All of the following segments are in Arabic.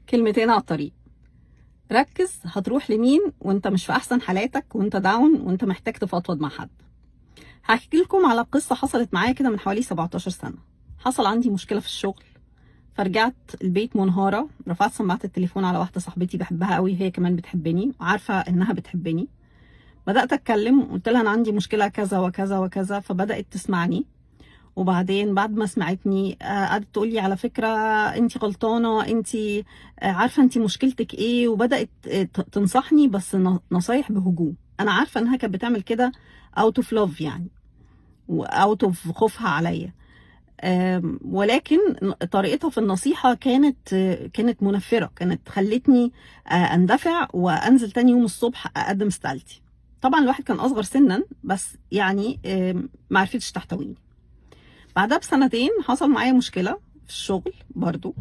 كلمتين على الطريق. ركز هتروح لمين وانت مش في احسن حالاتك، وانت داون، وانت محتاج تفضفض مع حد. هحكي لكم على قصة حصلت معايا كده من حوالي 17 سنة. حصل عندي مشكلة في الشغل، فرجعت البيت منهارة. رفعت سماعة التليفون على واحدة صاحبتي بحبها قوي، هي كمان بتحبني وعارفة انها بتحبني. بدأت اتكلم، قلت لها انا عندي مشكلة كذا وكذا وكذا، فبدأت تسمعني. وبعدين بعد ما سمعتني قعدت تقول لي على فكره انت غلطانه، انت عارفه انت مشكلتك ايه، وبدات تنصحني بس نصايح بهجوم. انا عارفه انها كانت بتعمل كده اوت اوف لاف يعني، واوت اوف خوفها عليا. ولكن طريقتها في النصيحه كانت منفره، كانت خلتني اندفع وانزل تاني يوم الصبح اقدم استقالتي. طبعا الواحد كان اصغر سنا، بس يعني ما عرفتش تحتويني. بعدها بسنتين حصل معايا مشكله في الشغل برضو.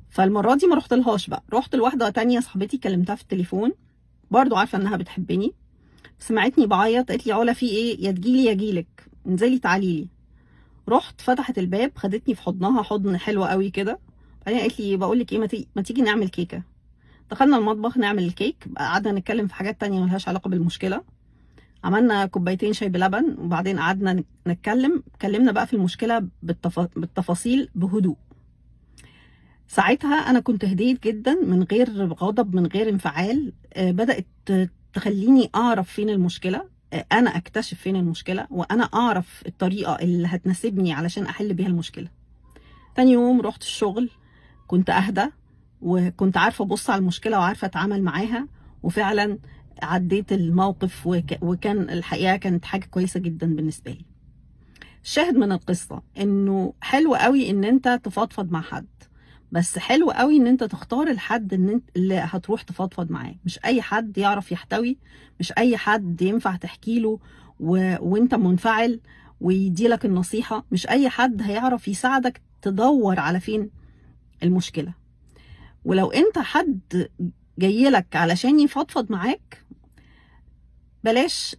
فالمره دي ما رحت لهاش بقى، رحت لواحده تانية صاحبتي، كلمتها في التليفون، برضو عارفه انها بتحبني. سمعتني بعيط، قالت لي علا في ايه، يا تجيلي يا اجيلك، انزلي تعالي لي. رحت، فتحت الباب، خدتني في حضنها حضن حلو قوي كده. بعدين قالت لي بقول لك ايه، ما تيجي نعمل كيكه. دخلنا المطبخ نعمل الكيك، قعدنا نتكلم في حاجات تانية ملهاش علاقه بالمشكله. عملنا كوبايتين شاي بلبن، وبعدين قعدنا اتكلمنا بقى في المشكله بالتفاصيل بهدوء. ساعتها انا كنت هديت جدا، من غير غضب، من غير انفعال. بدات تخليني اعرف فين المشكله، انا اكتشف فين المشكله، وانا اعرف الطريقه اللي هتناسبني علشان احل بيها المشكله. تاني يوم رحت الشغل، كنت اهدى، وكنت عارفه ابص على المشكله وعارفه اتعامل معاها. وفعلا عديت الموقف، وكان الحقيقه كانت حاجه كويسه جدا بالنسبه لي. الشاهد من القصه انه حلو قوي ان انت تفضفض مع حد، بس حلو قوي ان انت تختار الحد اللي هتروح تفضفض معاه. مش اي حد يعرف يحتوي، مش اي حد ينفع تحكي له وانت منفعل ويديلك النصيحه، مش اي حد هيعرف يساعدك تدور على فين المشكله. ولو انت حد جايلك علشان يفضفض معاك، بلاش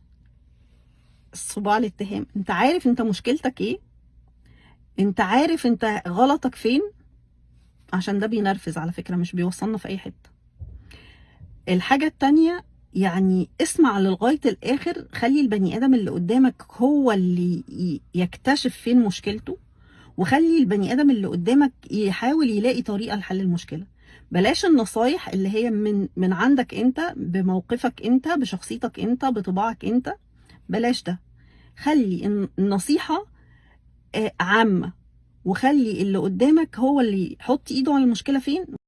صباع الاتهام. انت عارف انت مشكلتك ايه، انت عارف انت غلطك فين، عشان ده بينرفز على فكرة، مش بيوصلنا في اي حتة. الحاجة التانية، يعني اسمع لغاية الاخر، خلي البني ادم اللي قدامك هو اللي يكتشف فين مشكلته، وخلي البني ادم اللي قدامك يحاول يلاقي طريقة لحل المشكلة. بلاش النصايح اللي هي من عندك انت، بموقفك انت، بشخصيتك انت، بطباعك انت. بلاش ده. خلي النصيحة عامة، وخلي اللي قدامك هو اللي يحط ايده على المشكلة فين.